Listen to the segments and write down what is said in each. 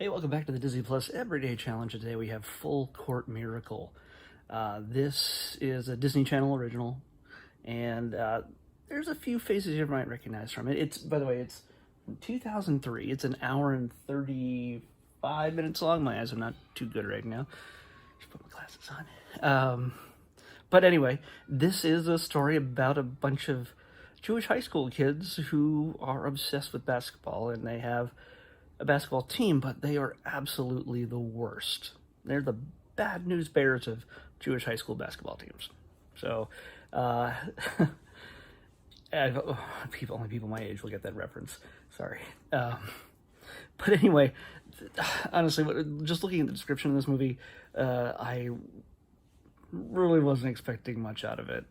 Hey, welcome back to the Disney Plus Everyday Challenge. Today we have Full Court Miracle. This is a Disney Channel original, and there's a few faces you might recognize from it. By the way, it's 2003. It's an hour and 35 minutes long. My eyes are not too good right now. Just put my glasses on. But anyway, this is a story about a bunch of Jewish high school kids who are obsessed with basketball, and they have a basketball team, but they are absolutely the worst. They're the bad news bears of Jewish high school basketball teams. So, only people my age will get that reference. Sorry. But anyway, honestly, just looking at the description of this movie, I really wasn't expecting much out of it.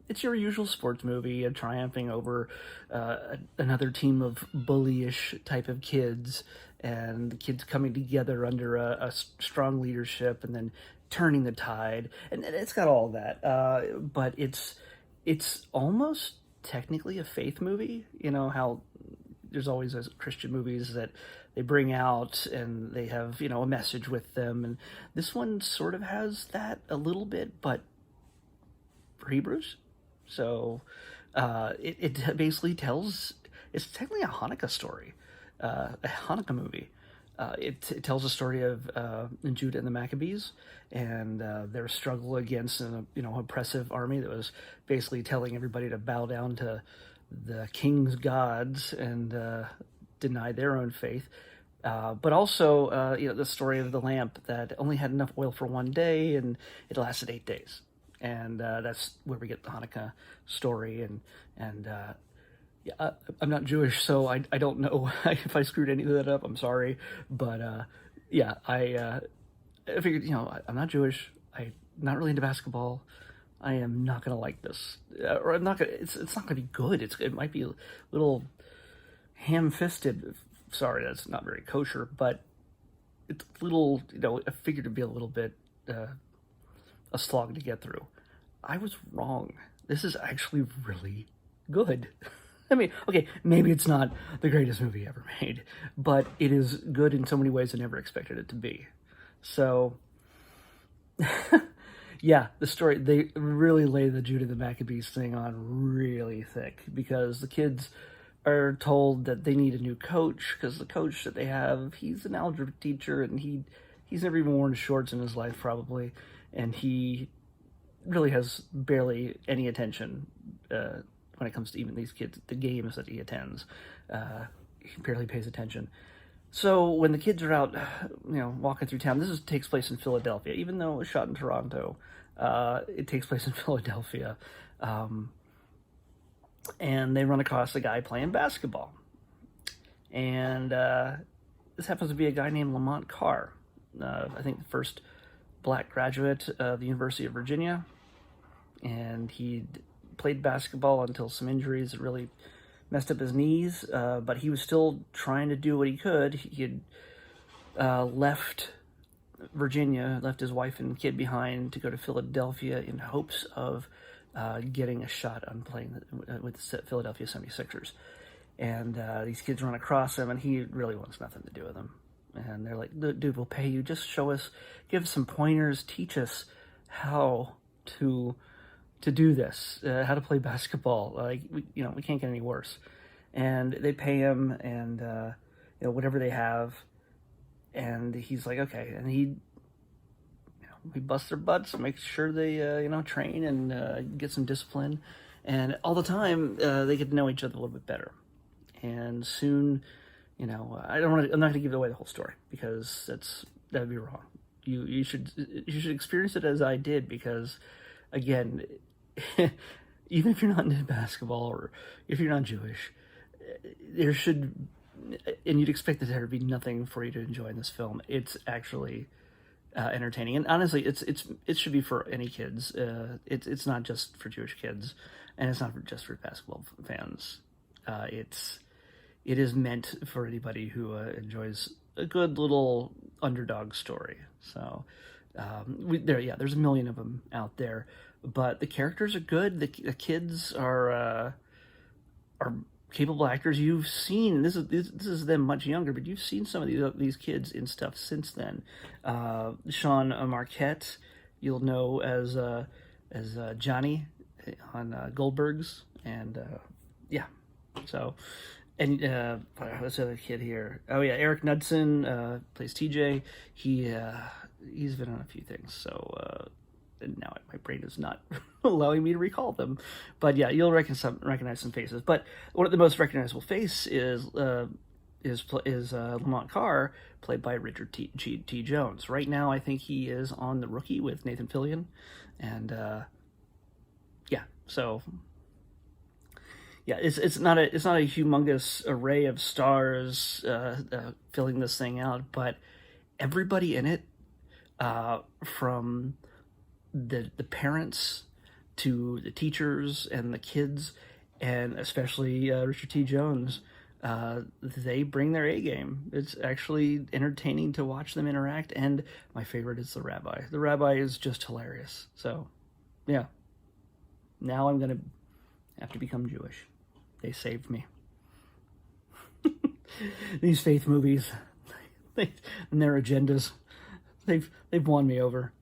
It's your usual sports movie, triumphing over another team of bullyish type of kids, and the kids coming together under a strong leadership, and then turning the tide, and it's got all that. But it's almost technically a faith movie. You know how there's always those Christian movies that they bring out and they have a message with them, and this one sort of has that a little bit, but for Hebrews. So it basically it's technically a Hanukkah story, a Hanukkah movie. It tells the story of Judah and the Maccabees, and their struggle against an oppressive army that was basically telling everybody to bow down to the king's gods and deny their own faith. But also the story of the lamp that only had enough oil for one day, and it lasted 8 days. And that's where we get the Hanukkah story. And I'm not Jewish, so I don't know if I screwed any of that up. I'm sorry, but I figured I'm not Jewish. I'm not really into basketball. I am not gonna like this, or I'm not gonna. It's not gonna be good. It might be a little ham-fisted. Sorry, that's not very kosher, but it's a little. I figured it'd be a little bit. A slog to get through. I was wrong. This is actually really good. I mean, okay, maybe it's not the greatest movie ever made, but it is good in so many ways I never expected it to be. So, yeah, the story, they really lay the Judah the Maccabees thing on really thick, because the kids are told that they need a new coach, because the coach that they have, he's an algebra teacher, and he's never even worn shorts in his life, probably. And he really has barely any attention when it comes to even these kids, the games that he attends. He barely pays attention. So when the kids are out, walking through town, takes place in Philadelphia. Even though it was shot in Toronto, it takes place in Philadelphia. And they run across a guy playing basketball. And this happens to be a guy named Lamont Carr. I think the first Black graduate of the University of Virginia, and he played basketball until some injuries that really messed up his knees, but he was still trying to do what he could. He had left Virginia, left his wife and kid behind to go to Philadelphia in hopes of getting a shot on playing with the Philadelphia 76ers. And these kids run across him, and he really wants nothing to do with them. And they're like, dude, we'll pay you. Just show us, give us some pointers, teach us how to do this, how to play basketball. Like, we can't get any worse. And they pay him, and whatever they have. And he's like, okay. And he busts their butts, makes sure they train and get some discipline. And all the time they get to know each other a little bit better. And soon, I'm not going to give away the whole story, because that would be wrong. You should experience it as I did, because, again, even if you're not into basketball or if you're not Jewish, there should, and you'd expect that there would be nothing for you to enjoy in this film. It's actually entertaining, and honestly, it should be for any kids. It's not just for Jewish kids, and it's not just for basketball fans. It is meant for anybody who enjoys a good little underdog story. So there's a million of them out there, but the characters are good. The kids are capable actors you've seen. This is them much younger, but you've seen some of these kids in stuff since then. Sean Marquette, you'll know as Johnny on Goldberg's, and yeah. So, and what's the other kid here? Oh yeah, Eric Knudsen plays TJ. He's been on a few things, so and now my brain is not allowing me to recall them. But yeah, you'll recognize some faces. But one of the most recognizable face is Lamont Carr, played by Richard T. Jones. Right now, I think he is on The Rookie with Nathan Fillion, and yeah, so yeah, it's not a humongous array of stars filling this thing out, but everybody in it, from the parents to the teachers and the kids, and especially Richard T. Jones, they bring their A game. It's actually entertaining to watch them interact, and my favorite is the rabbi. The rabbi is just hilarious. So, yeah. Now I'm going to have to become Jewish. They saved me. These faith movies, and their agendas, they've won me over.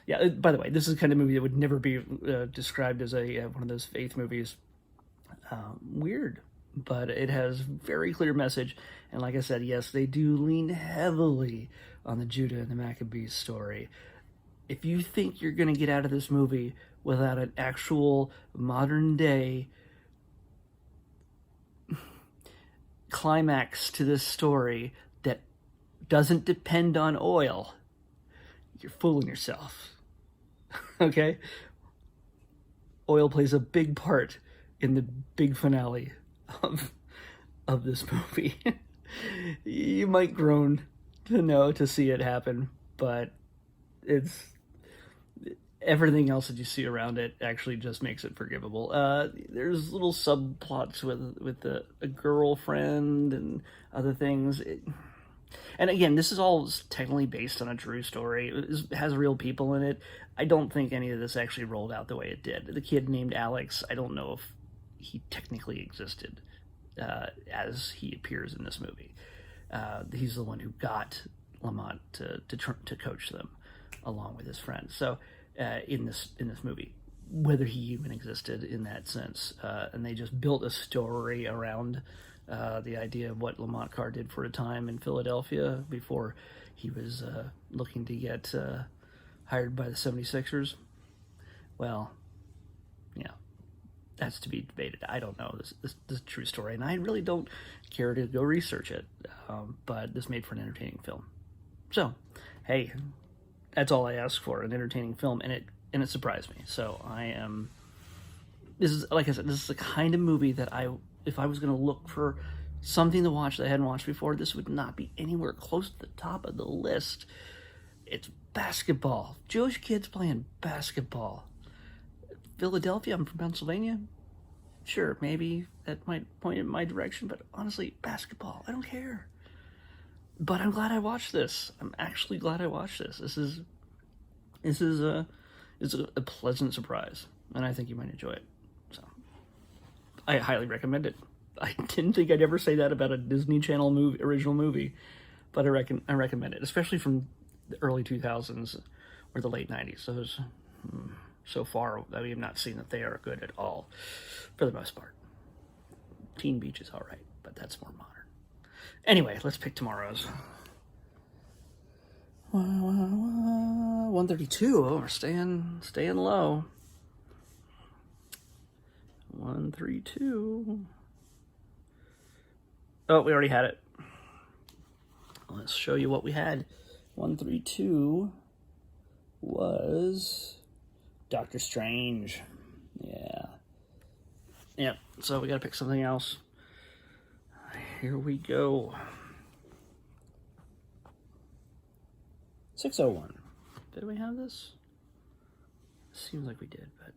Yeah, by the way, this is the kind of movie that would never be described as one of those faith movies. Weird, but it has very clear message. And like I said, yes, they do lean heavily on the Judah and the Maccabees story. If you think you're going to get out of this movie without an actual modern day climax to this story that doesn't depend on oil, you're fooling yourself. Okay? Oil plays a big part in the big finale of this movie. You might groan to see it happen, but it's everything else that you see around it actually just makes it forgivable. There's little subplots with a girlfriend and other things. And again, this is all technically based on a true story. It has real people in it. I don't think any of this actually rolled out the way it did. The kid named Alex, I don't know if he technically existed as he appears in this movie. He's the one who got Lamont to coach them along with his friends. So in this movie, whether he even existed in that sense, and they just built a story around the idea of what Lamont Carr did for a time in Philadelphia before he was looking to get hired by the 76ers. Well, yeah, that's to be debated. I don't know. This is a true story, and I really don't care to go research it. But this made for an entertaining film. So, hey, that's all I ask for, an entertaining film, and it surprised me. So this is, like I said, this is the kind of movie that if I was going to look for something to watch that I hadn't watched before, this would not be anywhere close to the top of the list. It's basketball. Jewish kids playing basketball. Philadelphia, I'm from Pennsylvania. Sure, maybe that might point in my direction, but honestly, basketball, I don't care. But I'm glad I watched this. I'm actually glad I watched this. This is a pleasant surprise, and I think you might enjoy it. So, I highly recommend it. I didn't think I'd ever say that about a Disney Channel original movie, but I recommend it, especially from the early 2000s or the late 90s. So far, I have not seen that they are good at all, for the most part. Teen Beach is all right, but that's more modern. Anyway, let's pick tomorrow's. 132. Oh, we're staying low. 132. Oh, we already had it. Let's show you what we had. 132 was Doctor Strange. Yeah. Yep. So we gotta pick something else. Here we go. 601. Did we have this? Seems like we did, but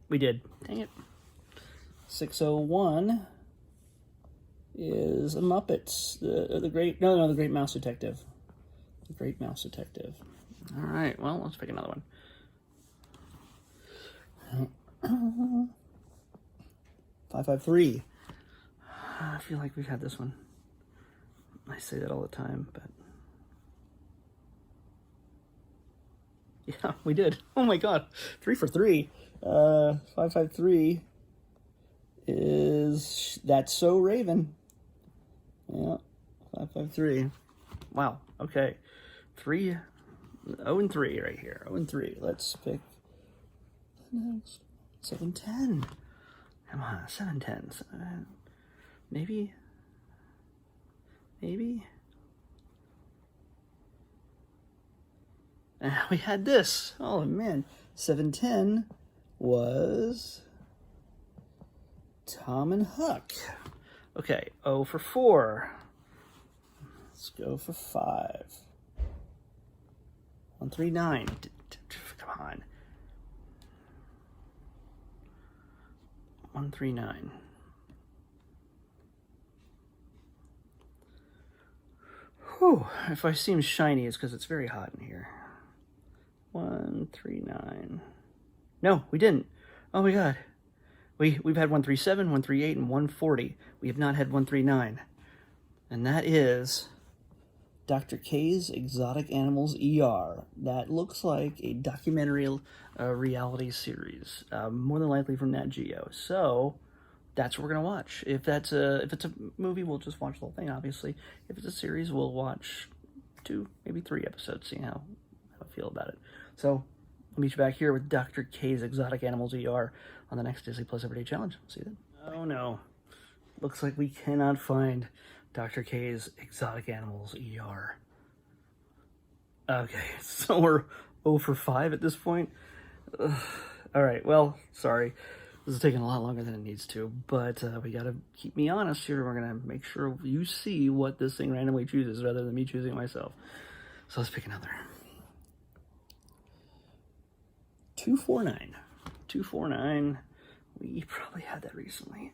we did. Dang it. 601 is the Muppets. The Great Mouse Detective. The Great Mouse Detective. All right, well, let's pick another one. 553. I feel like we've had this one. I say that all the time, but yeah, we did. Oh my god, 3 for 3. 553 is That's So Raven. Yeah, 553. Wow. Okay, 0 and 3 right here. 0 and 3. Let's pick the next 710. Come on, 710. Maybe. And we had this. Oh man, 710 was Tom and Huck. Okay, 0 for 4. Let's go for 5. 139. Come on. 139. Whew. If I seem shiny, it's because it's very hot in here. 139. No, we didn't. Oh my god. We've had 137, 138, and 140. We have not had 139. And that is Dr. K's Exotic Animals ER. That looks like a documentary reality series, more than likely from Nat Geo. So that's what we're gonna watch. If it's a movie, we'll just watch the whole thing. Obviously, if it's a series, we'll watch 2, maybe 3 episodes, see how I feel about it. So I'll meet you back here with Dr. K's Exotic Animals ER on the next Disney Plus Everyday Challenge. See you then. Oh no, looks like we cannot find Dr. K's Exotic Animals ER. Okay, so we're 0 for 5 at this point. Ugh. All right, well, sorry. This is taking a lot longer than it needs to, but we gotta keep me honest here. We're gonna make sure you see what this thing randomly chooses rather than me choosing it myself. So let's pick another. 249. 249. We probably had that recently.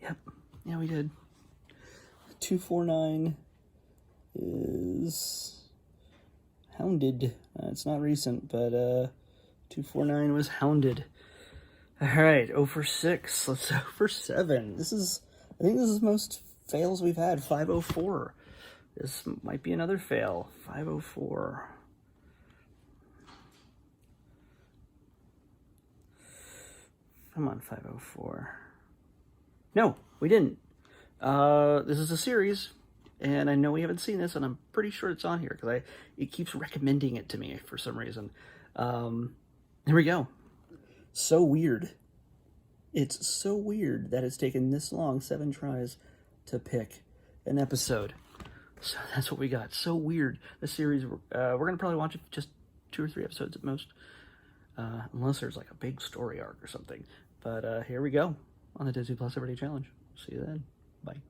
Yep. Yeah, we did. 249 is Hounded. It's not recent, but 249 was Hounded. All right, 0 for 6. Let's 0 for 7. I think this is most fails we've had. 504. This might be another fail. 504. Come on, 504. No, we didn't. This is a series, and I know we haven't seen this, and I'm pretty sure it's on here because it keeps recommending it to me for some reason. Here we go. So weird. It's so weird that it's taken this long, 7 tries, to pick an episode. So that's what we got. So weird. The series, we're going to probably watch it just 2 or 3 episodes at most. Unless there's like a big story arc or something. But here we go on the Disney Plus Everyday Challenge. See you then. Bye.